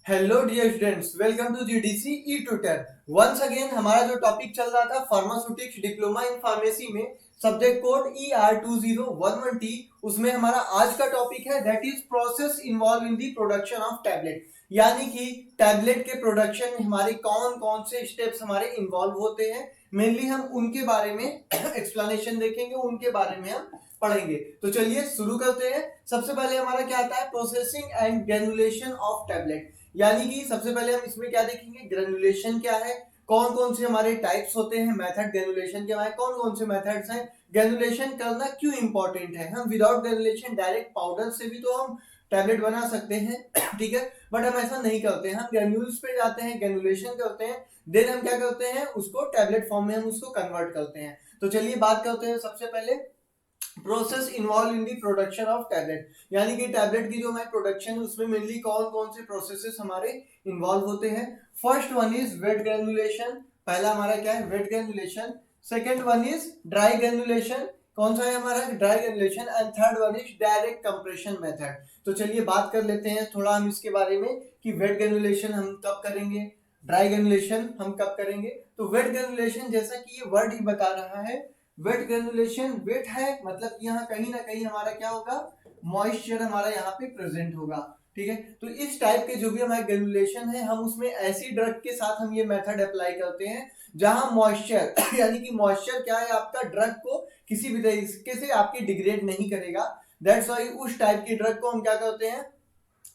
Hello dear students, welcome to GDC E tutor. Once again हमारा जो topic चल रहा था फार्मास्यूटिक्स डिप्लोमा इन फार्मेसी में सब्जेक्ट कोड ER2011T, उसमें हमारा आज का टॉपिक है that is process involve in the production of tablet. यानी कि टैबलेट के प्रोडक्शन में हमारे कौन कौन से स्टेप्स हमारे इन्वॉल्व होते हैं, मेनली हम उनके बारे में एक्सप्लेनेशन देखेंगे, उनके बारे में हम पढ़ेंगे। तो चलिए शुरू करते हैं। सबसे पहले हमारा क्या आता है, processing and granulation of tablet. यानी कि सबसे पहले हम इसमें क्या देखेंगे, ग्रेनुलेशन क्या है, कौन कौन से हमारे टाइप्स होते हैं, मेथड ग्रेनुलेशन के हमारे कौन कौन से मेथड्स हैं, ग्रेनुलेशन करना क्यों इंपॉर्टेंट है। हम विदाउट ग्रेनुलेशन डायरेक्ट पाउडर से भी तो हम टैबलेट बना सकते हैं ठीक है, बट हम ऐसा नहीं करते हैं, हम ग्रेन्यूल्स पे जाते हैं, ग्रेनुलेशन करते हैं, देन हम क्या करते हैं, उसको टैबलेट फॉर्म में हम उसको कन्वर्ट करते हैं। तो चलिए बात करते हैं सबसे पहले process involve in the production of tablet. यानी कि टैबलेट की जो हमारी प्रोडक्शन है उसमें मेनली कौन कौन से प्रोसेसेस हमारे इन्वॉल्व होते हैं। First one is wet granulation, पहला हमारा क्या है, wet granulation. Second one is dry granulation, कौन सा है हमारा, dry granulation. And third one is direct compression method. तो चलिए बात कर लेते हैं थोड़ा हम इसके बारे में कि वेट ग्रेनुलेशन हम कब करेंगे, ड्राई ग्रेनुलेशन हम कब करेंगे। तो वेट ग्रेनुलेशन जैसा कि ये वर्ड ही बता रहा है, वेट ग्रेनुलेशन, वेट है मतलब यहाँ कहीं ना कहीं हमारा क्या होगा, मॉइस्चर हमारा यहाँ पे प्रेजेंट होगा। ठीक है, तो इस टाइप के जो भी हमारे ग्रेनुलेशन है हम उसमें ऐसी ड्रग के साथ हम ये मेथड अप्लाई करते हैं जहां मॉइस्चर यानी कि मॉइस्चर क्या है, आपका ड्रग को किसी भी तरीके से आपकी डिग्रेड नहीं करेगा। दैट्स व्हाई उस टाइप की ड्रग को हम क्या करते हैं,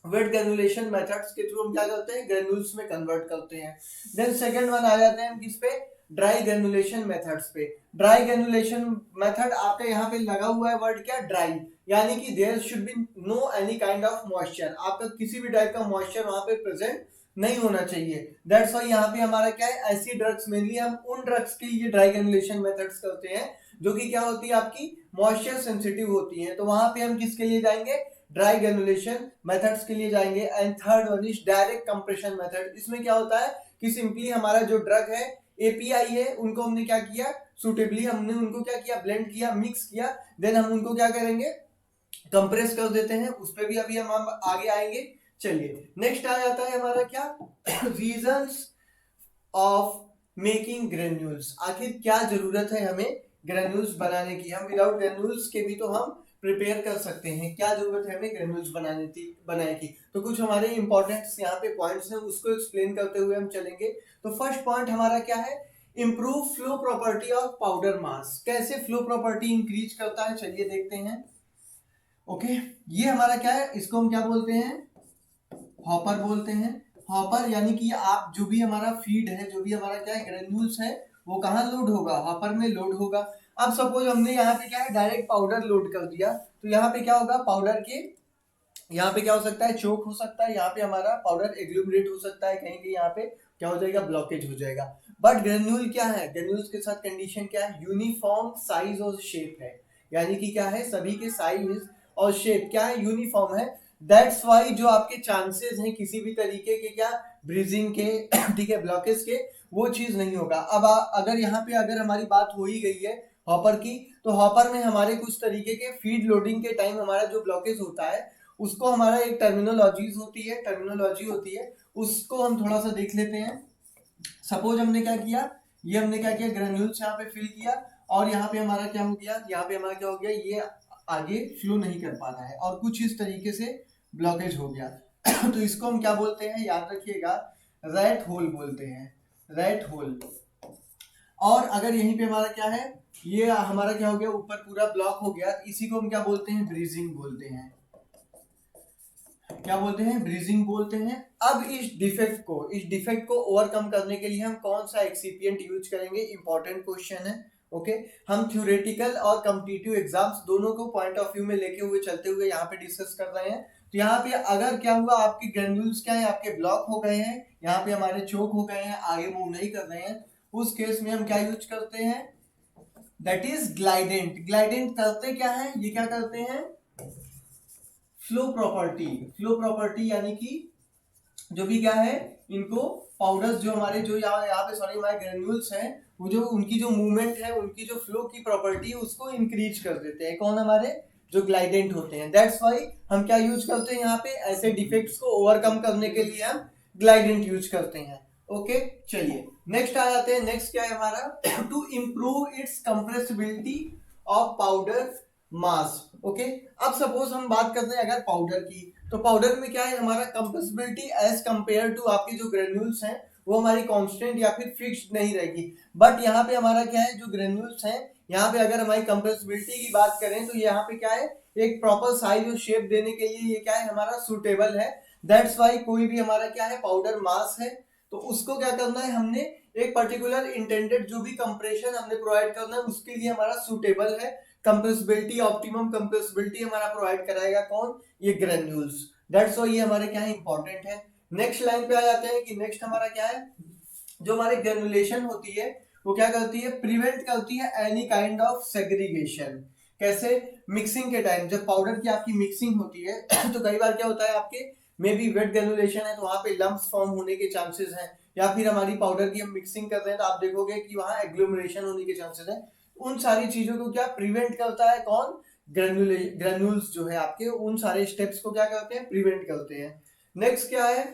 वेट ग्रेनुलेशन मेथड्स के थ्रू हम क्या करते हैं, ग्रेन्यूल्स में कन्वर्ट करते हैं। देन सेकंड वन आ जाते हैं हम किस पे, ड्राई ग्रेनुलेशन मेथड्स पे। ड्राई ग्रेनुलेशन मेथड आपका यहाँ पे लगा हुआ है वर्ड क्या, ड्राई, यानी कि there should be no any kind of moisture, आपका किसी भी टाइप का मॉइस्चर वहां पे प्रेजेंट नहीं होना चाहिए। दैट्स व्हाई यहाँ पे हमारा क्या है, ऐसी ड्रग्स मेनली हम उन ड्रग्स के लिए ड्राई ग्रेनुलेशन मेथड्स करते हैं जो कि क्या होती है, आपकी मॉइस्चर सेंसिटिव होती है। तो वहां पे हम किसके लिए जाएंगे, ड्राई ग्रेनुलेशन मेथड्स के लिए जाएंगे। And third one is direct compression method. इसमें क्या होता है कि सिंपली हमारा जो ड्रग है, एपीआई है, उनको हमने क्या किया, सुटेबली हमने उनको क्या किया, ब्लेंड किया, मिक्स किया, देन हम उनको क्या करेंगे, कंप्रेस कर देते हैं। उस पर भी अभी हम आगे आएंगे। चलिए नेक्स्ट आ जाता है हमारा क्या, रीजंस ऑफ मेकिंग ग्रेन्यूल्स। आखिर क्या जरूरत है हमें ग्रेन्यूल्स बनाने की, हम विदाउट ग्रेन्यूल्स के भी तो हम प्रिपेयर कर सकते हैं, क्या जरूरत है हमें ग्रेन्यूल्स बनाने की। तो कुछ हमारे इंपॉर्टेंट यहाँ पे पॉइंट्स हैं, उसको एक्सप्लेन करते हुए हम चलेंगे। तो फर्स्ट पॉइंट हमारा क्या है, improve flow property of powder mass. कैसे फ्लो प्रॉपर्टी इंक्रीज करता है, चलिए देखते हैं। ओके, ये हमारा क्या है, इसको हम क्या बोलते हैं, हॉपर बोलते हैं। हॉपर यानी कि आप जो भी हमारा फीड है, जो भी हमारा क्या है ग्रेन्यूल्स है, वो कहाँ लोड होगा, हॉपर में लोड होगा। अब सपोज हमने यहाँ पे क्या है, डायरेक्ट पाउडर लोड कर दिया, तो यहाँ पे क्या होगा, पाउडर के यहाँ पे क्या हो सकता है, चोक हो सकता है, यहाँ पे हमारा पाउडर एग्लूमरेट हो सकता है, कहीं कहीं यहाँ पे क्या हो जाएगा, ब्लॉकेज हो जाएगा। बट ग्रेन्यूल क्या है, ग्रेन्यूल्स के साथ कंडीशन क्या है, यूनिफॉर्म साइज और शेप है। यानी कि क्या है, सभी के साइज और शेप क्या है, यूनिफॉर्म है। दैट्स वाई जो आपके चांसेस हैं किसी भी तरीके के क्या, ब्रीजिंग के ठीक है, ब्लॉकेज के, वो चीज नहीं होगा। अब अगर यहाँ पे अगर हमारी बात हो ही गई है हॉपर की, तो हॉपर में हमारे कुछ तरीके के फीड लोडिंग के टाइम हमारा जो ब्लॉकेज होता है, उसको हमारा एक टर्मिनोलॉजी होती है, उसको हम थोड़ा सा देख लेते हैं। सपोज हमने क्या किया, ये हमने क्या किया, ग्रेन्यूल्स यहाँ पे फिल किया, और यहाँ पे हमारा क्या हो गया, यहाँ पे हमारा क्या हो गया, ये आगे फ्लो नहीं कर पा रहा है और कुछ इस तरीके से ब्लॉकेज हो गया तो इसको हम क्या बोलते हैं, याद रखिएगा, रैट होल बोलते हैं, रैट होल। और अगर यहीं पे हमारा क्या है, ये हमारा क्या हो गया, ऊपर पूरा ब्लॉक हो गया, इसी को हम क्या बोलते हैं, ब्रीजिंग बोलते हैं। क्या बोलते हैं, ब्रीजिंग बोलते हैं। अब इस डिफेक्ट को ओवरकम करने के लिए हम कौन सा एक्सीपिएंट यूज करेंगे, इंपॉर्टेंट क्वेश्चन है। ओके, हम थ्योरेटिकल और कॉम्पिटिटिव एग्जाम्स दोनों को पॉइंट ऑफ व्यू में लेके हुए चलते हुए यहाँ पे डिस्कस कर रहे हैं। तो यहाँ पे अगर क्या हुआ, आपके ग्रेन्यूल्स क्या है, आपके ब्लॉक हो गए हैं, यहाँ पे हमारे चोक हो गए हैं, आगे मूव नहीं कर रहे हैं, उस केस में हम क्या यूज करते हैं, दैट इज ग्लाइडेंट। ग्लाइडेंट करते क्या है, ये क्या करते हैं, फ्लो प्रॉपर्टी यानी कि जो भी क्या है, इनको पाउडर्स जो हमारे जो यहाँ पे सॉरी हमारे ग्रेन्यूल्स हैं, वो जो उनकी जो मूवमेंट है, उनकी जो फ्लो की प्रॉपर्टी है, उसको इंक्रीज कर देते हैं, कौन, हमारे जो ग्लाइडेंट होते हैं। दैट्स वाई हम क्या यूज करते हैं यहाँ पे, ऐसे डिफेक्ट्स को ओवरकम करने के लिए हम ग्लाइडेंट यूज करते हैं। ओके चलिए नेक्स्ट आ जाते हैं। नेक्स्ट क्या है हमारा, to improve its compressibility of powder mass. Okay अब सपोज हम बात करते हैं अगर पाउडर की, तो पाउडर में क्या है हमारा कंप्रेसिबिलिटी एज कंपेयर टू आपके जो ग्रेन्यूल्स हैं वो हमारी कांस्टेंट या फिर फिक्स्ड नहीं रहेगी। बट यहाँ पे हमारा क्या है, जो ग्रेन्यूल्स हैं यहाँ पे अगर हमारी कंप्रेसिबिलिटी की बात करें तो यहाँ पे क्या है, एक प्रॉपर साइज और शेप देने के लिए ये क्या है हमारा सुटेबल है। दैट्स वाई कोई भी हमारा क्या है पाउडर मास है तो उसको क्या करना है, हमने एक पर्टिकुलर इंटेंडेड जो भी कंप्रेशन हमने प्रोवाइड करना है उसके लिए हमारा सुटेबल है। कंप्रेसिबिलिटी, ऑप्टिमम कंप्रेसिबिलिटी हमारा प्रोवाइड कराएगा कौन, ये ग्रेन्यूल्स। दैट्स वाई ये हमारे क्या है इंपॉर्टेंट है। नेक्स्ट लाइन पे आ जाते हैं कि नेक्स्ट हमारा क्या है, जो हमारी ग्रेनुलेशन होती है वो क्या करती है, प्रिवेंट करती है एनी काइंड ऑफ सेग्रीगेशन। कैसे, मिक्सिंग के टाइम जब पाउडर की आपकी मिक्सिंग होती है तो कई बार क्या होता है आपके मे बी वेट ग्रेनुलेशन है तो वहां पे लम्प्स फॉर्म होने के चांसेस हैं, या फिर हमारी पाउडर की हम मिक्सिंग कर रहे हैं तो आप देखोगे कि वहां एग्लोमरेशन होने के चांसेस हैं। उन सारी चीजों को क्या प्रिवेंट करता है कौन, ग्रेन्यूल्स जो है आपके, उन सारे स्टेप्स को क्या करते हैं, प्रिवेंट करते हैं। नेक्स्ट क्या है,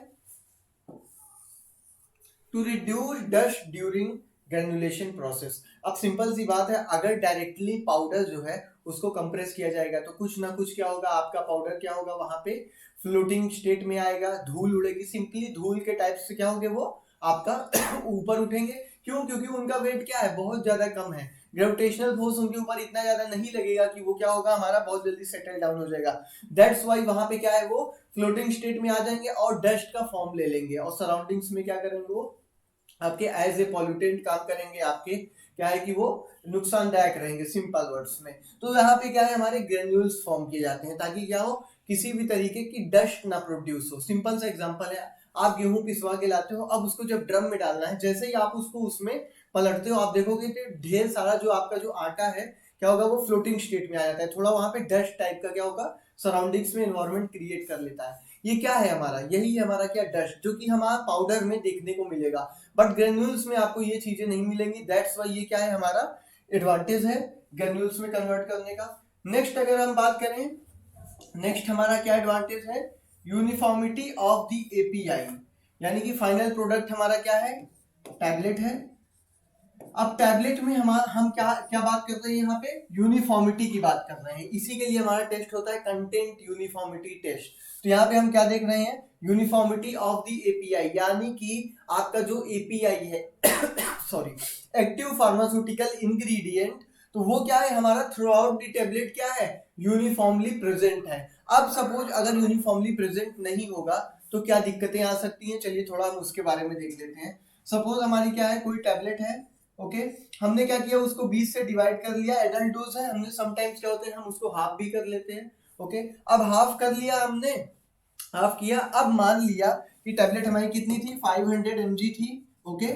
to reduce dust during granulation process. अब सिंपल सी बात है, अगर डायरेक्टली पाउडर जो है उसको कंप्रेस किया जाएगा तो कुछ ना कुछ क्या होगा, आपका पाउडर क्या होगा वहां पे फ्लोटिंग स्टेट में आएगा, धूल उड़ेगी, सिंपली धूल के टाइप से क्या होंगे वो आपका ऊपर उठेंगे। क्यों, क्योंकि उनका वेट क्या है बहुत ज्यादा कम है, ग्रेविटेशनल फोर्स उनके ऊपर इतना ज्यादा नहीं लगेगा कि वो क्या होगा हमारा बहुत जल्दी सेटल डाउन हो जाएगा। दैट्स वाई वहां पे क्या है वो फ्लोटिंग स्टेट में आ जाएंगे और डस्ट का फॉर्म ले लेंगे और सराउंडिंग्स में क्या करेंगे वो आपके एज ए पॉल्यूटेंट काम करेंगे, आपके क्या है कि वो नुकसानदायक रहेंगे सिंपल वर्ड्स में। तो यहाँ पे क्या है हमारे ग्रेन्यूल्स फॉर्म किए जाते हैं ताकि क्या हो, किसी भी तरीके की डस्ट ना प्रोड्यूस हो। सिंपल सा एग्जांपल है, आप गेहूं पिसवा के लाते हो, अब उसको जब ड्रम में डालना है, जैसे ही आप उसको उसमें पलटते हो आप देखोगे कि ढेर सारा जो आपका जो आटा है क्या होगा वो फ्लोटिंग स्टेट में आ जाता है, थोड़ा वहां पे डस्ट टाइप का क्या होगा सराउंडिंग्स में एनवायरमेंट क्रिएट कर लेता है। ये क्या है हमारा, यही है हमारा क्या डस्ट, जो कि हमारा पाउडर में देखने को मिलेगा बट ग्रेन्यूल्स में आपको ये चीजें नहीं मिलेंगी। दैट्स वाई ये क्या है हमारा एडवांटेज है ग्रेन्यूल्स में कन्वर्ट करने का। नेक्स्ट अगर हम बात करें, नेक्स्ट हमारा क्या एडवांटेज है, यूनिफॉर्मिटी ऑफ द एपीआई, यानी कि फाइनल प्रोडक्ट हमारा क्या है, टैबलेट है। अब टैबलेट में हम क्या क्या बात कर रहे हैं, यहाँ पे यूनिफॉर्मिटी की बात कर रहे हैं, इसी के लिए हमारा टेस्ट होता है कंटेंट यूनिफॉर्मिटी टेस्ट। तो यहाँ पे हम क्या देख रहे हैं, यूनिफॉर्मिटी ऑफ द एपीआई, यानी कि आपका जो एपीआई है सॉरी एक्टिव फार्मास्यूटिकल इंग्रेडिएंट, तो वो क्या है हमारा थ्रू आउट द टेबलेट क्या है यूनिफॉर्मली प्रेजेंट है। अब सपोज अगर यूनिफॉर्मली प्रेजेंट नहीं होगा तो क्या दिक्कतें आ सकती हैं, चलिए थोड़ा हम उसके बारे में देख लेते हैं। सपोज हमारी क्या है कोई टैबलेट है, ओके हमने क्या किया उसको 20 से डिवाइड कर लिया, एडल्ट डोज है, हमने समटाइम्स क्या होते हैं हम उसको हाफ भी कर लेते हैं। ओके अब हाफ कर लिया हमने, हाफ किया, अब मान लिया कि टैबलेट हमारी कितनी थी 500 mg थी। ओके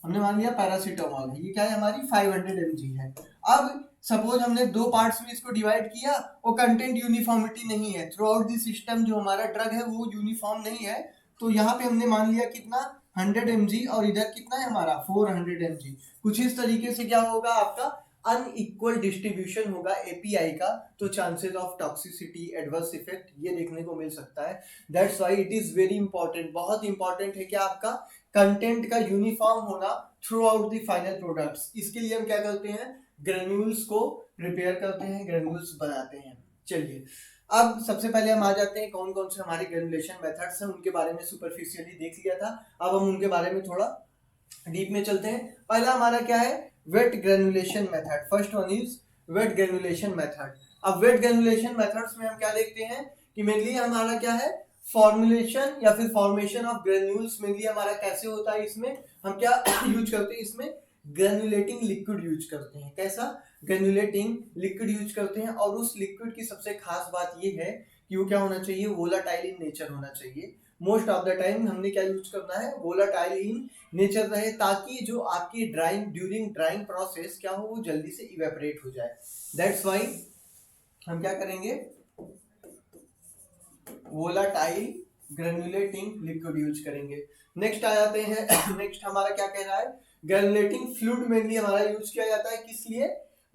हमने मान लिया पैरासीटामोल है, ये क्या है हमारी 500 mg है। अब सपोज हमने दो पार्ट्स में इसको डिवाइड किया और कंटेंट यूनिफॉर्मिटी नहीं है, थ्रू आउट द सिस्टम जो हमारा ड्रग है वो यूनिफॉर्म नहीं है, तो यहाँ पे हमने मान लिया कितना 100 mg और इधर कितना है हमारा 400 mg। कुछ इस तरीके से क्या होगा आपका अनइक्वल डिस्ट्रीब्यूशन होगा एपीआई का, तो chances of toxicity adverse effect ये देखने को मिल सकता है। That's why it is very important, बहुत इंपॉर्टेंट है कि आपका कंटेंट का यूनिफॉर्म होना through out the final products. इसके लिए हम क्या करते हैं, ग्रेन्यूल्स को प्रिपेयर करते हैं, ग्रेन्यूल्स बनाते हैं। चलिए अब सबसे पहले हम आ जाते हैं कौन कौन से हमारे ग्रेनुलेशन मेथड्स हैं, उनके बारे में सुपरफिशियली देख लिया था, अब हम उनके बारे में थोड़ा डीप में चलते हैं। पहला हमारा क्या है wet granulation method, first one is wet granulation method. अब वेट ग्रेनुलेशन मेथड्स में हम क्या देखते हैं कि मेनली हमारा क्या है फॉर्मुलेशन या फिर फॉर्मेशन ऑफ ग्रेन्यूल्स मेनली हमारा कैसे होता है, इसमें हम क्या यूज करते हैं, इसमें ग्रेनुलेटिंग लिक्विड यूज करते हैं। कैसा, ग्रेनुलेटिंग लिक्विड यूज करते हैं, और उस लिक्विड की सबसे खास बात ये है कि वो क्या होना चाहिए, वोलाटाइल इन नेचर होना चाहिए। मोस्ट ऑफ द टाइम हमने क्या यूज करना है, वोलाटाइल इन नेचर रहे, ताकि जो आपकी ड्राइंग ड्यूरिंग ड्राइंग प्रोसेस क्या हो वो जल्दी से इवेपोरेट हो जाए। दैट्स व्हाई हम क्या करेंगे, वोलाटाइल ग्रेनुलेटिंग लिक्विड यूज करेंगे। नेक्स्ट आ जाते हैं नेक्स्ट हमारा क्या कह रहा है, ग्रेनुलेटिंग फ्लूइड मेनली हमारा यूज किया जाता है किस लिए,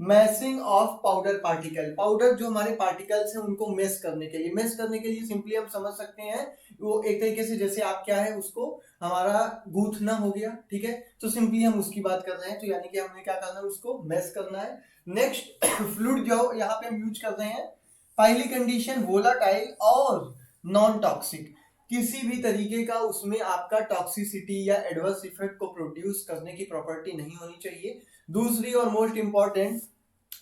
मैसिंग ऑफ पाउडर पार्टिकल, पाउडर जो हमारे पार्टिकल्स हैं उनको मेस करने के लिए, मेस करने के लिए सिंपली हम समझ सकते हैं वो एक तरीके से जैसे आप क्या है उसको हमारा गूंथना हो गया, ठीक है, तो सिंपली हम उसकी बात कर रहे हैं, तो यानी कि हमने क्या करना है उसको मेस करना है। नेक्स्ट फ्लूइड जो यहाँ पे हम यूज कर रहे हैं, पहली कंडीशन वोलाटाइल और नॉन टॉक्सिक, किसी भी तरीके का उसमें आपका टॉक्सिसिटी या एडवर्स इफेक्ट को प्रोड्यूस करने की प्रॉपर्टी नहीं होनी चाहिए। दूसरी और मोस्ट इंपॉर्टेंट,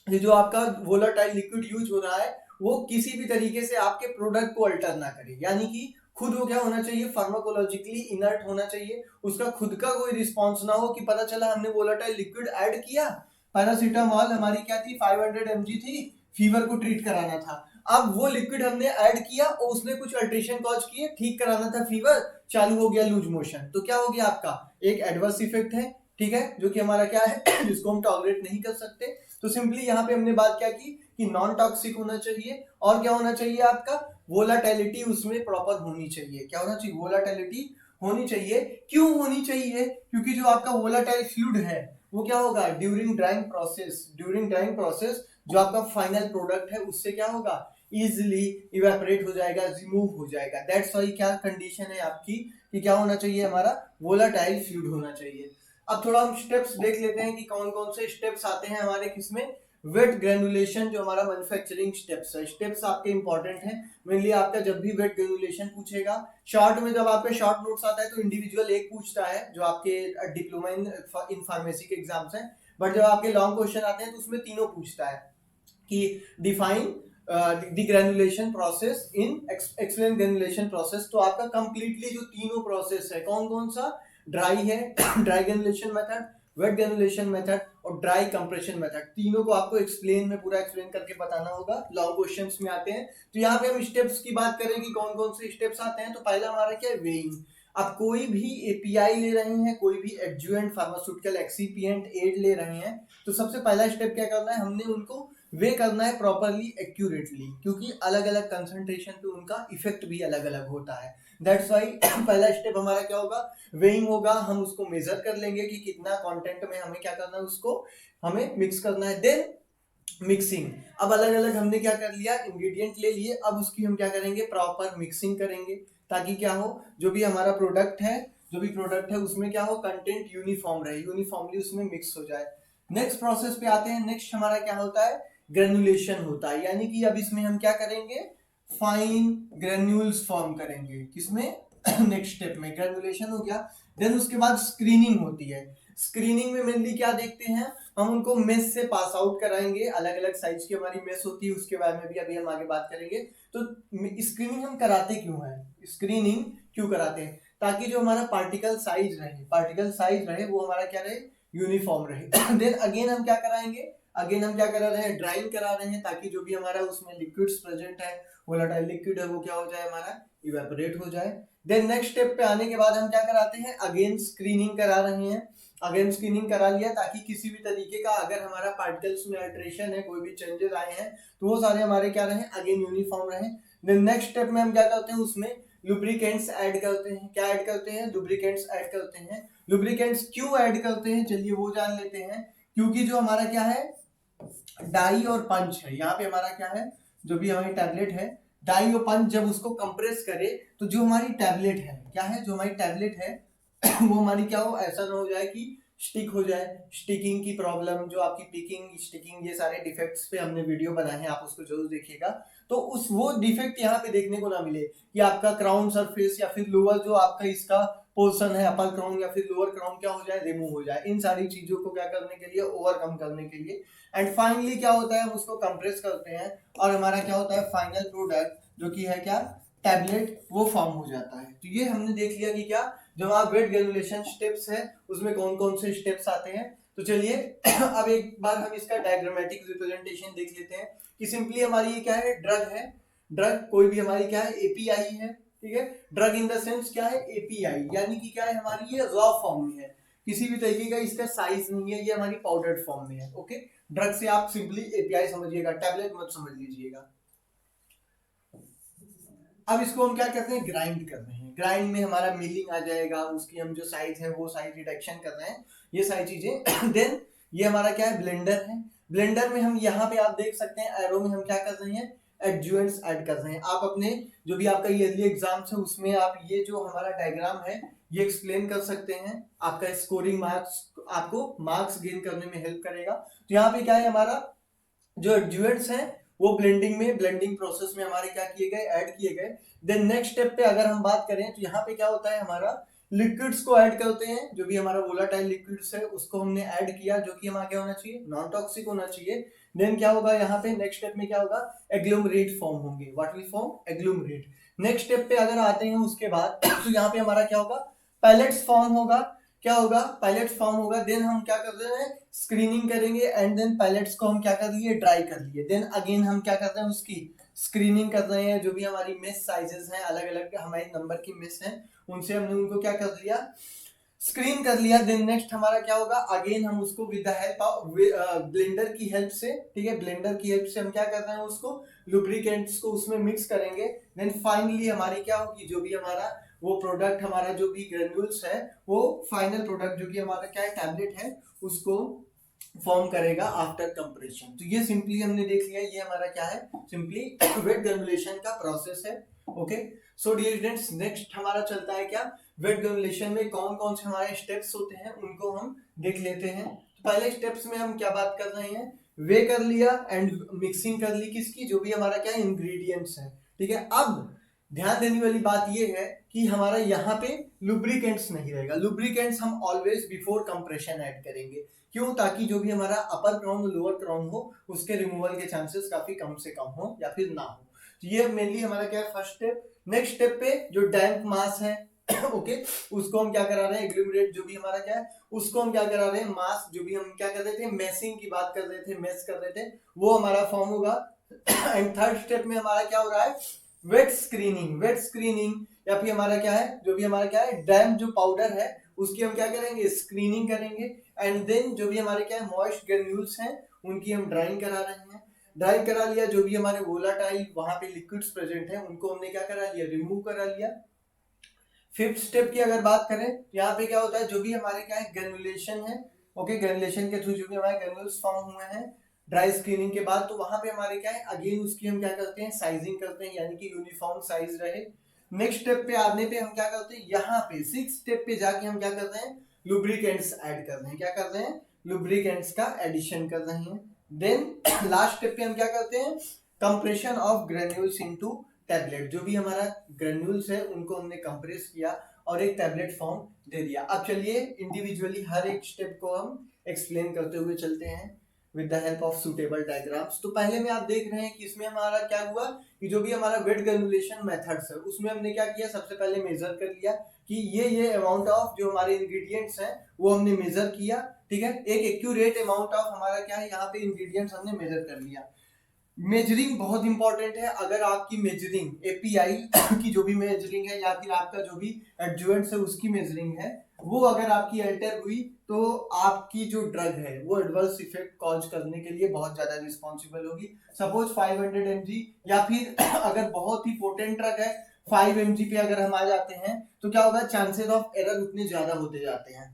ये जो आपका वोलाटाइल लिक्विड यूज हो रहा है वो किसी भी तरीके से आपके प्रोडक्ट को अल्टर ना करे, यानी कि खुद वो क्या होना चाहिए, फार्माकोलॉजिकली इनर्ट होना चाहिए, उसका खुद का कोई रिस्पॉन्स ना हो कि पता चला हमने वोलाटाइल लिक्विड ऐड किया, पैरासीटामॉल हमारी क्या थी 500 mg थी, फीवर को ट्रीट कराना था, अब वो लिक्विड हमने ऐड किया और उसने कुछ अल्ट्रेशन कॉज किए, ठीक कराना था फीवर, चालू हो गया लूज मोशन, तो क्या हो गया आपका एक एडवर्स इफेक्ट है, ठीक है, जो कि हमारा क्या है जिसको हम टॉलरेट नहीं कर सकते। तो सिंपली यहाँ पे हमने बात क्या की कि नॉन टॉक्सिक होना चाहिए और क्या होना चाहिए आपका वोलाटिलिटी उसमें प्रॉपर होनी चाहिए, क्या होना चाहिए वोलाटिलिटी होनी चाहिए। क्यों होनी चाहिए, क्योंकि जो आपका वोलाटाइल फ्लूइड है वो क्या होगा during drawing process, during drawing process जो आपका फाइनल प्रोडक्ट है उससे क्या होगा इजिली इवेपोरेट हो जाएगा, रिमूव हो जाएगा, दैट्स वाई क्या कंडीशन है आपकी कि क्या होना चाहिए हमारा वोलाटाइल फ्लूइड होना चाहिए। अब थोड़ा हम स्टेप्स देख लेते हैं कि कौन कौन से स्टेप्स आते हैं हमारे किसमें, वेट ग्रेनुलेशन जो हमारा मैन्युफैक्चरिंग स्टेप्स है, स्टेप्स आपके इंपॉर्टेंट हैं, मेनली आपका जब भी वेट ग्रेनुलेशन पूछेगा शॉर्ट में, जब आपके शॉर्ट नोट्स आता है तो इंडिविजुअल एक पूछता है जो आपके डिप्लोमा इन फार्मेसी के एग्जाम्स हैं, बट जब आपके लॉन्ग क्वेश्चन आते हैं तो उसमें तीनों पूछता है कि define the granulation process in explain granulation process, तो आपका कंप्लीटली जो तीनों प्रोसेस है कौन कौन सा, ड्राई है dry granulation method, wet granulation method और ड्राई कंप्रेशन मेथड, तीनों को आपको एक्सप्लेन में पूरा एक्सप्लेन करके बताना होगा, लॉन्ग क्वेश्चंस में आते हैं। तो यहाँ पे हम स्टेप्स की बात करें कि कौन कौन से स्टेप्स आते हैं, तो पहला हमारा क्या है वेइंग, आप कोई भी एपीआई ले रहे हैं, कोई भी एडजुएंट फार्मास्यूटिकल एक्सीपिएंट एड ले रहे हैं, तो सबसे पहला स्टेप क्या करना है, हमने उनको वे करना है प्रॉपरली एक्यूरेटली, क्योंकि अलग अलग कंसंट्रेशन पे उनका इफेक्ट भी अलग अलग होता है, दैट्स वाई पहला स्टेप हमारा क्या होगा वेइंग होगा, हम उसको मेजर कर लेंगे कि कितना कंटेंट में हमें क्या करना है उसको हमें मिक्स करना है। देन मिक्सिंग, अब अलग अलग हमने क्या कर लिया इंग्रेडिएंट ले लिए, अब उसकी हम क्या करेंगे प्रॉपर मिक्सिंग करेंगे, ताकि क्या हो जो भी हमारा प्रोडक्ट है, जो भी प्रोडक्ट है उसमें क्या हो कंटेंट यूनिफॉर्म रहे, यूनिफॉर्मली उसमें मिक्स हो जाए। नेक्स्ट प्रोसेस पे आते हैं, नेक्स्ट हमारा क्या होता है ग्रेनुलेशन होता है, यानी कि अब इसमें हम क्या करेंगे फाइन ग्रेन्यूल्स फॉर्म करेंगे, किसमें नेक्स्ट स्टेप में ग्रेनुलेशन हो गया। देन उसके बाद स्क्रीनिंग होती है, स्क्रीनिंग में मेनली क्या देखते हैं हम उनको मेस से पास आउट कराएंगे, अलग अलग साइज की हमारी मेस होती है उसके बारे में भी अभी हम आगे बात करेंगे। तो स्क्रीनिंग हम कराते क्यों है, स्क्रीनिंग क्यों कराते हैं, ताकि जो हमारा पार्टिकल साइज रहे, पार्टिकल साइज रहे वो हमारा क्या रहे यूनिफॉर्म रहे। देन अगेन हम क्या कराएंगे, अगेन हम क्या करा रहे हैं ड्राइंग करा रहे हैं, ताकि जो भी हमारा उसमें लिक्विड्स प्रेजेंट है वोलेटाइल लिक्विड है वो क्या हो जाए हमारा इवेपोरेट हो जाए। देन नेक्स्ट स्टेप पे आने के बाद हम क्या कराते हैं अगेन स्क्रीनिंग करा रहे हैं, अगेन स्क्रीनिंग करा लिया ताकि किसी भी तरीके का अगर हमारा पार्टिकल्स में अल्टरेशन है, कोई भी चेंजेस आए हैं तो वो सारे हमारे क्या रहे अगेन यूनिफॉर्म रहे। देन नेक्स्ट स्टेप में हम क्या करते हैं उसमें लुब्रिकेंट्स ऐड करते हैं, क्या ऐड करते हैं लुब्रिकेंट्स ऐड करते हैं। लुब्रिकेंट्स क्यों ऐड करते हैं चलिए वो जान लेते हैं, क्योंकि जो हमारा क्या है डाई और पंच है, यहाँ पे हमारा क्या है जो भी हमारी टैबलेट है डाई और पंच जब उसको कंप्रेस करे तो जो हमारी टैबलेट है क्या है, जो हमारी टैबलेट है वो हमारी क्या हो ऐसा ना हो जाए कि स्टिक हो जाए, स्टिकिंग की प्रॉब्लम जो आपकी पिकिंग स्टिकिंग ये सारे डिफेक्ट्स पे हमने वीडियो बनाए हैं आप उसको जरूर देखिएगा, तो उस वो डिफेक्ट यहाँ पे देखने को ना मिले कि आपका क्राउन सरफेस या फिर लोअर जो आपका इसका पोर्शन है अपर क्राउन या फिर लोअर क्राउन क्या हो जाए रिमूव हो जाए, इन सारी चीजों को क्या करने के लिए ओवरकम करने के लिए। एंड फाइनली क्या होता है हम उसको कंप्रेस करते हैं और हमारा क्या होता है फाइनल प्रोडक्ट जो कि है क्या टैबलेट वो फॉर्म हो जाता है। तो ये हमने देख लिया कि क्या जो हमारा वेट ग्रेनुलेशन स्टेप्स है उसमें कौन कौन से स्टेप्स आते हैं। तो चलिए अब एक बार हम इसका डायग्रामेटिक रिप्रेजेंटेशन देख लेते हैं कि सिंपली हमारी ये क्या है ड्रग है, ड्रग कोई भी हमारी क्या है एपीआई है, ठीक है, ड्रग इन द सेंस क्या है एपीआई यानी कि क्या है हमारी ये रॉ फॉर्म में है, किसी भी तरीके का इसका साइज नहीं है, ये हमारी पाउडर्ड फॉर्म में है। ओके ड्रग से आप सिंपली एपीआई समझिएगा, टैबलेट मत समझ लीजिएगा। अब इसको हम क्या करते हैं ग्राइंड कर रहे हैं, ग्राइंड में हमारा मिलिंग आ जाएगा, उसकी हम जो साइज है वो साइज रिडक्शन कर रहे हैं ये सारी चीजें। देन ये हमारा क्या है ब्लेंडर है, ब्लेंडर में हम यहाँ पे आप देख सकते हैं एरो में हम क्या कर रहे हैं, एडजुएंट्स ऐड कर रहे हैं। आप अपने जो भी आपका ईयरली एग्जाम्स है उसमें आप ये जो हमारा डायग्राम है ये एक्सप्लेन कर सकते हैं, आपका स्कोरिंग मार्क्स, आपको मार्क्स गेन करने में हेल्प करेगा। तो यहाँ पे क्या है, हमारा जो एडजुएंट्स हैं वो ब्लेंडिंग प्रोसेस में हमारे क्या किए गए, ऐड किए गए। देन नेक्स्ट स्टेप पे अगर हम बात करें तो यहाँ पे क्या होता है, हमारा लिक्विड्स को ऐड करते हैं, जो भी हमारा वोलाटाइल लिक्विड्स है उसको हमने ऐड किया, जो कि हमारा क्या होना चाहिए, नॉन टॉक्सिक होना चाहिए। देन क्या होगा, यहाँ पे नेक्स्ट स्टेप में क्या होगा, एग्लोमरेट फॉर्म होंगे, what will form, agglomerate. Next step पे अगर आते हैं उसके बाद तो यहाँ पे हमारा क्या होगा, पैलेट्स फॉर्म होगा। क्या होगा, पैलेट्स फॉर्म होगा। देन हम क्या कर रहे हैं, स्क्रीनिंग करेंगे एंड देन पैलेट्स को हम क्या कर लिए, ड्राई कर लिए। देन अगेन हम क्या कर रहे हैं, उसकी स्क्रीनिंग कर रहे हैं। जो भी हमारी मेस साइजेस हैं, अलग अलग हमारे नंबर की मेस हैं, उनसे हमने उनको क्या कर दिया, स्क्रीन कर लिया। देन नेक्स्ट हमारा क्या होगा, अगेन हम उसको with the help of blender की हेल्प से, ठीक है, ब्लेंडर की हेल्प से हम क्या कर रहे हैं, उसको लुब्रिकेंट्स को उसमें मिक्स करेंगे। देन फाइनली हमारी क्या होगी, जो भी हमारा वो प्रोडक्ट, हमारा जो भी ग्रेन्यूल्स है, वो फाइनल प्रोडक्ट जो कि हमारा क्या है, टैबलेट है, उसको फॉर्म करेगा आफ्टर कंप्रेशन। तो ये सिंपली हमने देख लिया, ये हमारा क्या है, सिंपली वेट ग्रेनुलेशन का प्रोसेस है। Okay, so dear students, next हमारा चलता है क्या, वेट ग्रेनुलेशन में कौन कौन से हमारे स्टेप्स होते हैं उनको हम देख लेते हैं। तो पहले स्टेप्स में हम क्या बात कर रहे हैं, वे कर लिया एंड मिक्सिंग कर ली, किसकी, जो भी हमारा क्या इंग्रेडिएंट्स है, ठीक है। अब ध्यान देने वाली बात ये है कि हमारा यहाँ पे लुब्रिकेंट्स नहीं रहेगा। लुब्रिकेंट्स हम ऑलवेज बिफोर कंप्रेशन ऐड करेंगे, क्यों, ताकि जो भी हमारा अपर क्राउन लोअर क्राउन हो उसके रिमूवल के चांसेस काफी कम से कम हो या फिर ना हो। तो ये मेनली हमारा क्या है, फर्स्ट स्टेप। नेक्स्ट स्टेप पे जो डैम्प मास है ओके, उसको हम क्या करा रहे हैं, एग्लोमरेट जो भी हमारा क्या है, उसको हम क्या करा रहे हैं, मास जो भी हम क्या कर रहे थे, मेसिंग की बात कर रहे थे, मेस कर रहे थे, वो हमारा फॉर्म होगा। एंड थर्ड स्टेप में हमारा क्या हो रहा है, वेट स्क्रीनिंग। वेट स्क्रीनिंग या फिर हमारा क्या है, जो भी हमारा क्या है, डैम्प जो पाउडर है उसकी हम क्या करेंगे, स्क्रीनिंग करेंगे। एंड देन जो भी हमारे क्या है, मॉइस्ट ग्रेन्यूल्स हैं उनकी हम ड्राइंग करा रहे हैं। ड्राई करा लिया, जो भी हमारे वोलाटाइल वहां पे लिक्विड्स प्रेजेंट हैं उनको हमने क्या करा लिया, रिमूव करा लिया। फिफ्थ स्टेप की अगर बात करें, यहाँ पे क्या होता है, जो भी हमारे क्या है, ग्रेनुलेशन है, ओके, ग्रेनुलेशन के थ्रू जो भी हमारे ग्रेन्यूल्स फॉर्म हुए हैं ड्राई स्क्रीनिंग के बाद, तो वहां पे हमारे क्या है, अगेन उसकी हम क्या करते हैं, साइजिंग करते हैं, यानी कि यूनिफॉर्म साइज रहे। नेक्स्ट स्टेप पे आने पे हम क्या करते हैं, यहाँ पे सिक्स स्टेप पे जाके हम क्या करते हैं, लुब्रिकेंट्स ऐड कर रहे हैं। क्या कर रहे हैं, लुब्रिकेंट्स का एडिशन कर रहे हैं। देन लास्ट स्टेप पे हम क्या करते हैं, compression of granules into tablet. जो भी हमारा ग्रेन्यूल्स है उनको हमने कंप्रेस किया और एक टैबलेट फॉर्म दे दिया। अब चलिए इंडिविजुअली हर एक स्टेप को हम एक्सप्लेन करते हुए चलते हैं with the help of suitable diagrams. तो पहले में आप देख रहे हैं कि इसमें हमारा क्या हुआ, कि जो भी हमारा वेट ग्रेनुलेशन मेथड्स है उसमें हमने क्या किया, सबसे पहले मेजर कर लिया कि ये अमाउंट ऑफ जो हमारे इंग्रेडिएंट्स हैं वो हमने मेजर किया, ठीक है। एक एक्यूरेट अमाउंट ऑफ हमारा क्या है, यहाँ पे इंग्रेडिएंट्स हमने मेजर कर लिया। मेजरिंग बहुत इंपॉर्टेंट है। अगर आपकी मेजरिंग एपीआई की जो भी मेजरिंग है या फिर आपका जो भी एडजुएंट्स है उसकी मेजरिंग है, वो अगर आपकी अल्टर हुई तो आपकी जो ड्रग है वो एडवर्स इफेक्ट कॉज करने के लिए बहुत ज्यादा रिस्पॉन्सिबल होगी। सपोज 500 mg या फिर अगर बहुत ही पोटेंट ड्रग है 5 mg पे अगर हम आ जाते हैं तो क्या होगा, चांसेस ऑफ एरर उतने ज्यादा होते जाते हैं।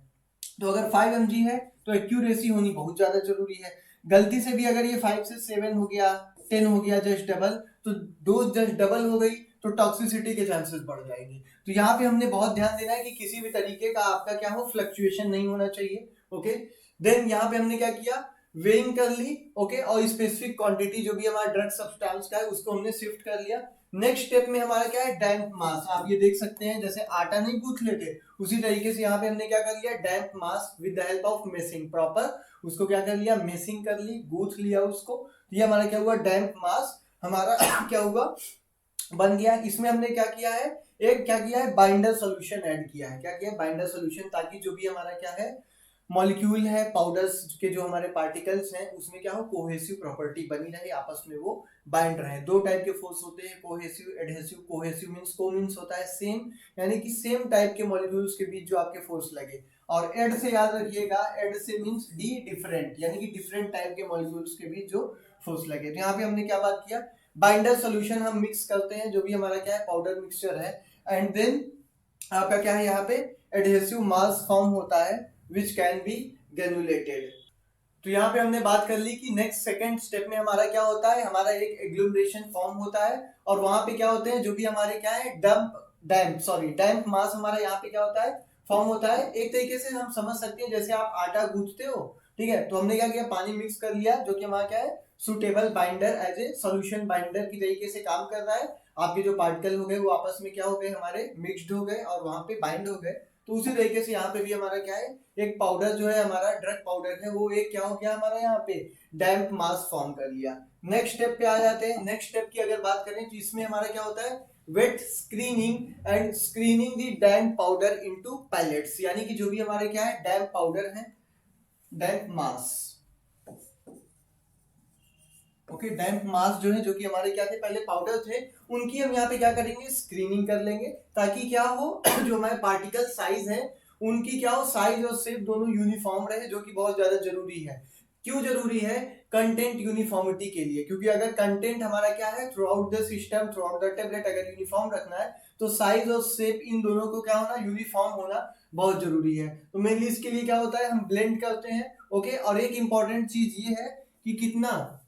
तो अगर 5 mg है तो एक्यूरेसी होनी बहुत ज्यादा जरूरी है। गलती से भी अगर ये 5 से 7 हो गया, 10 हो गया, जस्ट डबल, तो डोज जस्ट डबल हो गई तो टॉक्सिसिटी के चांसेस बढ़ जाएंगे। तो यहाँ पे हमने बहुत ध्यान देना है कि किसी भी तरीके का आपका क्या हो, फ्लक्चुएशन नहीं होना चाहिए। ओके, देन यहाँ पे हमने क्या किया, वेइंग कर ली, ओके, और स्पेसिफिक क्वांटिटी जो भी हमारा ड्रग सब्सटेंस का है उसको हमने शिफ्ट कर लिया। नेक्स्ट स्टेप में हमारा क्या है, डैम्प मास। आप ये देख सकते हैं जैसे आटा नहीं गूंथ लेते, उसी तरीके से यहाँ पे हमने क्या कर लिया, damp mass with the help of massing, proper उसको क्या कर लिया, मेसिंग कर ली, गूंथ लिया उसको। ये हमारा क्या हुआ, डैम्प मास हमारा क्या हुआ, बन गया। इसमें हमने क्या किया है, एक क्या किया है, बाइंडर सॉल्यूशन ऐड किया है। क्या किया है, बाइंडर सॉल्यूशन, ताकि जो भी हमारा क्या है मॉलिक्यूल है, पाउडर्स के जो हमारे पार्टिकल्स हैं उसमें क्या हो, कोहेसिव प्रॉपर्टी बनी रहे, आपस में वो बाइंड रहे। दो टाइप के फोर्स होते हैं, कोहेसिव, एडहेसिव। कोहेसिव मींस, को मींस होता है सेम, यानी कि सेम टाइप के मॉलिक्यूल्स के बीच जो आपके फोर्स लगे, और एड से याद रखिएगा, एड से मींस डी, डिफरेंट, यानी कि डिफरेंट टाइप के मॉलिक्यूल्स के बीच जो फोर्स लगे। तो यहाँ पे हमने क्या बात किया, बाइंडर सॉल्यूशन हम मिक्स करते हैं, जो भी हमारा क्या है पाउडर मिक्सचर है, एंड देन आपका क्या है, यहाँ पे एडहेसिव मास फॉर्म होता है which can be granulated। तो यहाँ पे हमने बात कर ली कि नेक्स्ट सेकंड स्टेप में हमारा क्या होता है, हमारा एक एग्लोमरेशन फॉर्म होता है और वहां पे क्या होते हैं, जो भी हमारे क्या है डैम्प मास हमारा यहाँ पे क्या होता है, फॉर्म होता है। एक तरीके से हम समझ सकते हैं जैसे आप आटा गूंथते हो, ठीक है, तो हमने क्या किया, पानी मिक्स कर लिया जो कि हमारा क्या है, suitable binder, as a solution binder की तरीके से काम कर रहा है। आपके जो पार्टिकल हो गए वो आपस में क्या हो गए, हमारे मिक्सड हो गए और वहां पे बाइंड हो गए। तो उसी तरीके से यहाँ पे भी हमारा क्या है, एक पाउडर जो है हमारा ड्रग पाउडर है, वो एक क्या हो गया हमारा यहाँ पे डैम्प मास फॉर्म कर लिया। नेक्स्ट स्टेप पे आ जाते हैं। नेक्स्ट स्टेप की अगर बात करें तो इसमें हमारा क्या होता है, wet screening and screening the damp powder into pellets, यानी कि जो भी हमारे क्या है डैम्प पाउडर है, डैम्प मास, ओके, डैम्प मास जो है, जो कि हमारे क्या थे, पहले पाउडर थे, उनकी हम यहाँ पे क्या करेंगे, स्क्रीनिंग कर लेंगे, ताकि क्या हो जो हमारे पार्टिकल साइज है उनकी क्या हो, साइज और शेप दोनों यूनिफॉर्म रहे, जो कि बहुत ज्यादा जरूरी है। क्यों जरूरी है, कंटेंट यूनिफॉर्मिटी के लिए, क्योंकि अगर कंटेंट हमारा क्या है through out the system, through out the tablet अगर यूनिफॉर्म रखना है तो साइज और शेप इन दोनों को क्या होना, यूनिफॉर्म होना बहुत जरूरी है। तो मेनली इसके लिए क्या होता है, हम ब्लेंड करते हैं, ओके। और एक इंपॉर्टेंट चीज ये है कि कितना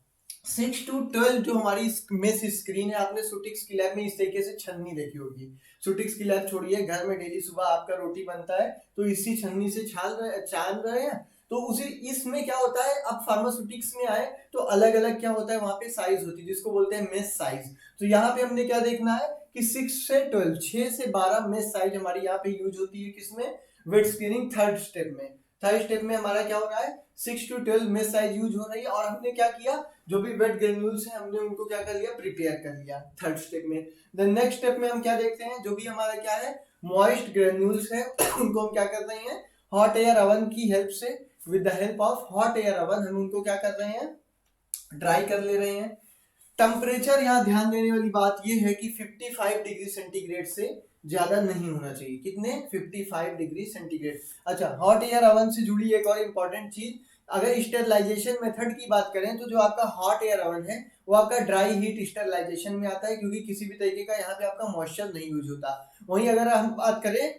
6 to 12 जो हमारी मेस स्क्रीन है, आपने सुटिक्स की लैब में इस तरीके से छन्नी देखी होगी। सुटिक्स की लैब छोड़िए, घर में डेली सुबह आपका रोटी बनता है तो इसी छन्नी से छान रहे हैं। तो उसी इसमें क्या होता है, अब फार्मास्यूटिक्स में आए तो अलग अलग क्या होता है, वहां पे साइज होती है जिसको बोलते हैं मेस साइज। तो यहाँ पे हमने क्या देखना है कि 6 से 12 मेस साइज हमारी यहाँ पे यूज होती है, किसमें, वेट स्क्रीनिंग थर्ड स्टेप में। थर्ड स्टेप में हमारा क्या हो रहा है, 6 to 12 मेस साइज यूज हो रही है। और हमने क्या किया, जो भी वेट ग्रेन्यूल्स हैं हमने उनको क्या कर लिया, प्रिपेयर कर लिया थर्ड स्टेप में। द नेक्स्ट स्टेप में हम क्या देखते हैं, जो भी हमारा क्या है मॉइस्ट ग्रेन्यूल्स है उनको हम क्या कर रहे हैं, हॉट एयर अवन की हेल्प से, with the help of hot air oven हम उनको क्या कर रहे हैं, ड्राई कर ले रहे हैं। टेम्परेचर यहाँ ध्यान देने वाली बात ये है कि 55 डिग्री सेंटीग्रेड से ज्यादा नहीं होना चाहिए, कितने, 55 डिग्री सेंटीग्रेड। अच्छा, हॉट एयर अवन से जुड़ी एक और इम्पोर्टेंट चीज, अगर स्टेरलाइजेशन मेथड की बात करें तो जो आपका हॉट एयर अवन है वो आपका ड्राई हीट स्टेरलाइजेशन में आता है, क्योंकि किसी भी तरीके का यहाँ पे आपका मॉइस्चर नहीं यूज होता। वहीं अगर हम बात करें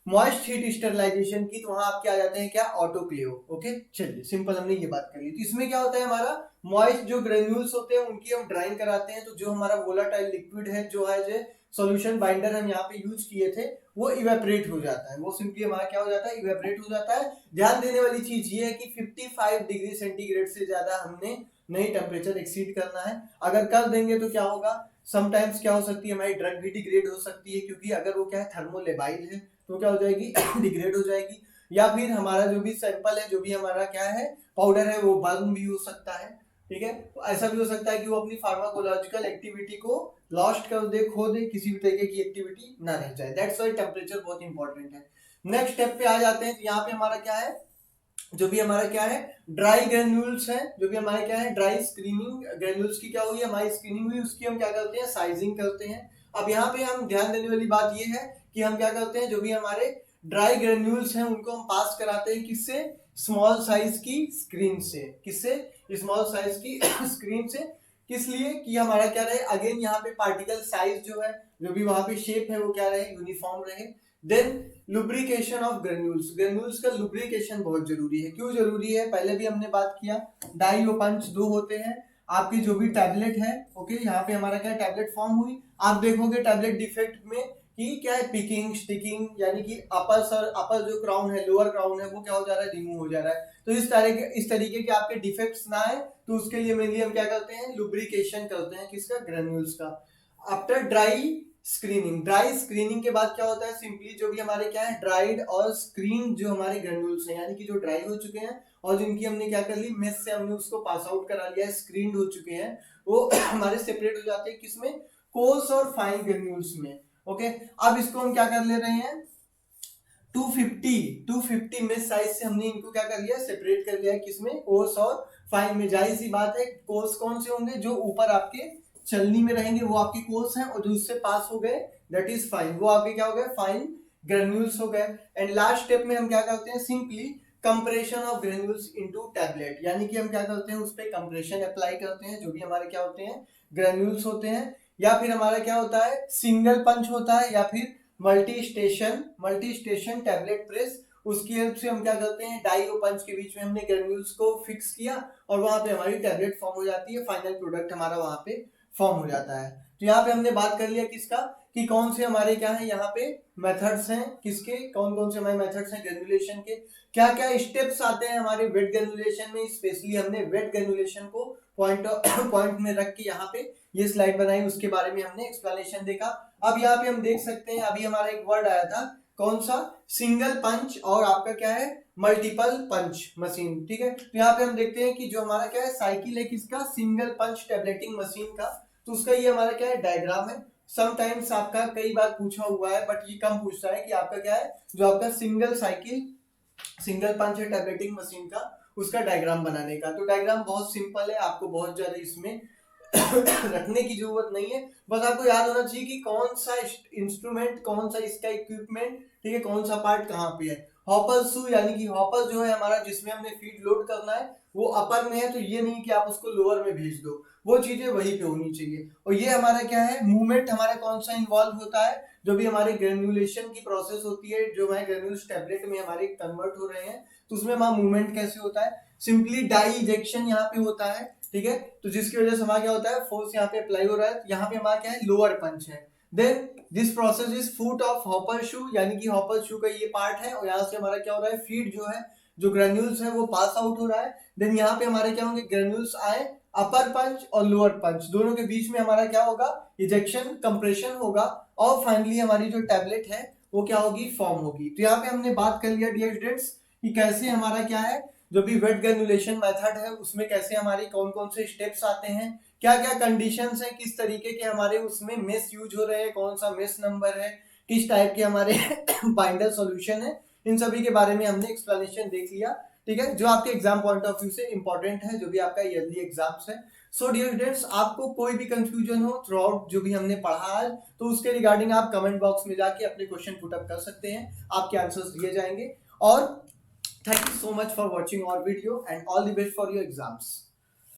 मॉइस्ट हीट स्टेरलाइजेशन की तो वहां आपके आ जाते हैं क्या, ऑटोक्लेव, ओके। चलिए सिंपल, हमने ये बात कर ली। तो इसमें क्या होता है, हमारा मॉइस्ट जो ग्रेन्यूल्स होते हैं उनकी हम ड्राइंग कराते हैं, तो जो हमारा वोलाटाइल लिक्विड है, जो है जो सॉल्यूशन बाइंडर हम यहाँ पे यूज किए थे, वो इवेपरेट हो जाता है, वो सिंपली हमारा क्या हो जाता है, इवेपरेट हो जाता है। ध्यान देने वाली चीज ये है कि 55 डिग्री सेंटीग्रेड से ज्यादा हमने नहीं टेम्परेचर एक्सीड करना है। अगर कर देंगे तो क्या होगा, समटाइम्स क्या हो सकती है, हमारी ड्रग भी डिग्रेड हो सकती है, क्योंकि अगर वो क्या है थर्मोलेबाइल है तो क्या हो जाएगी डिग्रेड हो जाएगी। या फिर हमारा जो भी सैंपल है, जो भी हमारा क्या है पाउडर है, वो बर्न भी हो सकता है, ठीक है। तो ऐसा भी हो सकता है कि वो अपनी फार्माकोलॉजिकल एक्टिविटी को लॉस्ट कर दे, खो दे, किसी भी तरीके की एक्टिविटी ना रह जाए। दैट्स व्हाई टेम्परेचर बहुत इंपॉर्टेंट है। नेक्स्ट स्टेप पे आ जाते हैं। तो यहाँ पे हमारा क्या है, जो भी हमारा क्या है ड्राई ग्रेन्यूल्स है, जो भी हमारे क्या है ड्राई स्क्रीनिंग ग्रेन्यूल्स की क्या हुई, हमारी स्क्रीनिंग हुई, उसकी हम क्या करते हैं, साइजिंग करते हैं। अब यहाँ पे हम ध्यान देने वाली बात ये है कि हम क्या करते हैं, जो भी हमारे ड्राई ग्रेन्यूल्स हैं उनको हम पास कराते हैं किससे, स्मॉल साइज की स्क्रीन से, किससे, स्मॉल साइज की स्क्रीन से। किस लिए कि हमारा क्या रहे, अगेन यहाँ पे पार्टिकल साइज जो है, जो भी वहां पे शेप है वो क्या रहे, यूनिफॉर्म रहे। Then lubrication of granules, granules का लुब्रिकेशन बहुत जरूरी है। क्यों जरूरी है, पहले भी हमने बात किया, डाई और पंच दो होते हैं। आपकी जो भी टैबलेट है, ओके, यहाँ पे हमारा क्या टैबलेट फॉर्म हुई, आप देखोगे टैबलेट डिफेक्ट में कि क्या है, पिकिंग स्टिकिंग, यानी कि अपर जो क्राउन है, लोअर क्राउन है, वो क्या हो जा रहा है, रिमूव हो जा रहा है। तो इस तरीके के आपके डिफेक्ट्स ना आए तो उसके लिए मेनली हम क्या करते हैं, लुब्रिकेशन करते हैं, किसका, ग्रेन्यूल्स का। After dry screening, dry screening के बाद क्या होता है, सिंपली जो भी हमारे क्या है ड्राइड और स्क्रीन जो हमारे ग्रेन्यूल्स हैं, यानी कि जो ड्राई हो चुके हैं और जिनकी हमने क्या कर ली, मेस से हमने उसको पास आउट करा लिया है, स्क्रीन हो चुके हैं, वो हमारे सेपरेट हो जाते हैं किसमें, कोर्स और फाइन ग्रेन्यूल्स में, ओके। अब इसको हम क्या कर ले रहे हैं, 250 मेस साइज से हमने इनको क्या कर लिया, सेपरेट कर लिया है, किसमें, कोर्स और फाइन में। जाहिर सी बात है, कोर्स कौन से होंगे, जो ऊपर आपके चलनी में रहेंगे वो आपके कोर्स हैं, और जो उससे पास हो गए दैट इज फाइन, वो आपके क्या हो गए, फाइन ग्रेन्यूल्स हो गए। एंड लास्ट स्टेप में हम क्या करते हैं, simply compression of granules into tablet, यानी कि हम क्या करते हैं, उस पर कंप्रेशन अप्लाई करते हैं, जो भी हमारे क्या होते हैं, ग्रेन्यूल्स होते हैं। या फिर हमारा क्या होता है, सिंगल पंच होता है, या फिर मल्टी स्टेशन टैबलेट प्रेस, उसकी हेल्प से हम क्या करते हैं, डाई और पंच के बीच में हमने ग्रेन्यूल्स को फिक्स किया और वहां पे हमारी टैबलेट फॉर्म हो जाती है, फाइनल प्रोडक्ट हमारा वहां पे फॉर्म हो जाता है। तो यहाँ पे हमने बात कर लिया किसका, कि कौन से हमारे क्या है यहाँ पे मेथड्स हैं, किसके कौन कौन से हमारे मेथड्स हैं ग्रेनुलेशन के, क्या क्या स्टेप्स आते हैं हमारे वेट ग्रेनुलेशन में। स्पेशली हमने वेट ग्रेनुलेशन को पॉइंट में रख के यहाँ पे ये स्लाइड बनाई, उसके बारे में हमने एक्सप्लेनेशन देखा। अब यहाँ पे हम देख सकते हैं, अभी हमारा एक वर्ड आया था, कौन सा, सिंगल पंच और आपका क्या है मल्टीपल पंच मशीन, ठीक है। तो यहाँ पे हम देखते हैं कि जो हमारा क्या है साइकिल है किसका, सिंगल पंच टैबलेटिंग मशीन का। तो उसका ये हमारा क्या है डायग्राम है। समटाइम्स आपका कई बार पूछा हुआ है बट ये कम पूछता है कि आपका क्या है, जो आपका सिंगल साइकिल सिंगल पंच है टैबलेटिंग मशीन का, उसका डायग्राम बनाने का। तो डायग्राम बहुत सिंपल है, आपको बहुत ज्यादा इसमें रखने की जरूरत नहीं है, बस आपको याद होना चाहिए कि कौन सा इंस्ट्रूमेंट, कौन सा इसका इक्विपमेंट, ठीक है, कौन सा पार्ट कहाँ पे है। हॉपर शू यानी कि हॉपर जो है हमारा जिसमें हमने फीड लोड करना है वो अपर में है, तो ये नहीं कि आप उसको लोअर में भेज दो, वो चीजें वहीं पे होनी चाहिए। और ये हमारा क्या है मूवमेंट हमारा कौन सा इन्वॉल्व होता है, जो भी हमारे ग्रेन्युलेशन की प्रोसेस होती है, जो हमारे ग्रेन्यूल्स टैबलेट में हमारे कन्वर्ट हो रहे हैं, तो उसमें हमारा मूवमेंट कैसे होता है, सिंपली डाई इजेक्शन यहाँ पे होता है, ठीक है। तो जिसकी वजह से हमारा क्या होता है, फोर्स यहाँ पे अप्लाई हो रहा है, यहाँ पे हमारा क्या है लोअर पंच है। Then this process is foot of hopper shoe, यानी कि हॉपर शू का ये पार्ट है, और यहाँ से हमारा क्या हो रहा है फीड जो है, जो ग्रेन्यूल्स है वो पास आउट हो रहा है। देन यहाँ पे हमारे क्या होंगे, ग्रेन्यूल्स आए, अपर पंच और लोअर पंच दोनों के बीच में हमारा क्या होगा, इजेक्शन कंप्रेशन होगा, और फाइनली हमारी जो टैबलेट है वो क्या होगी, फॉर्म होगी। तो यहाँ पे हमने बात कर लिया डियर स्टूडेंट्स कि कैसे हमारा क्या है, जो भी वेट ग्रेनुलेशन मेथड है उसमें कैसे हमारे कौन कौन से स्टेप्स आते हैं, क्या क्या कंडीशंस हैं, किस तरीके के हमारे उसमें मेस यूज हो रहे हैं, कौन सा मेस नंबर है, किस टाइप के हमारे बाइंडर सॉल्यूशन है, इन सभी के बारे में हमने एक्सप्लेनेशन देख लिया, ठीक है, जो आपके एग्जाम पॉइंट ऑफ व्यू से इंपॉर्टेंट है, जो भी आपका ईयरली एग्जाम्स है। सो डियर स्टूडेंट्स, आपको कोई भी कंफ्यूजन हो थ्रू आउट जो भी हमने पढ़ा आज, तो उसके रिगार्डिंग आप कमेंट बॉक्स में जाके अपने क्वेश्चन पुट अप कर सकते हैं, आपके आंसर्स दिए जाएंगे। और thank you so much for watching our video and all the best for your exams.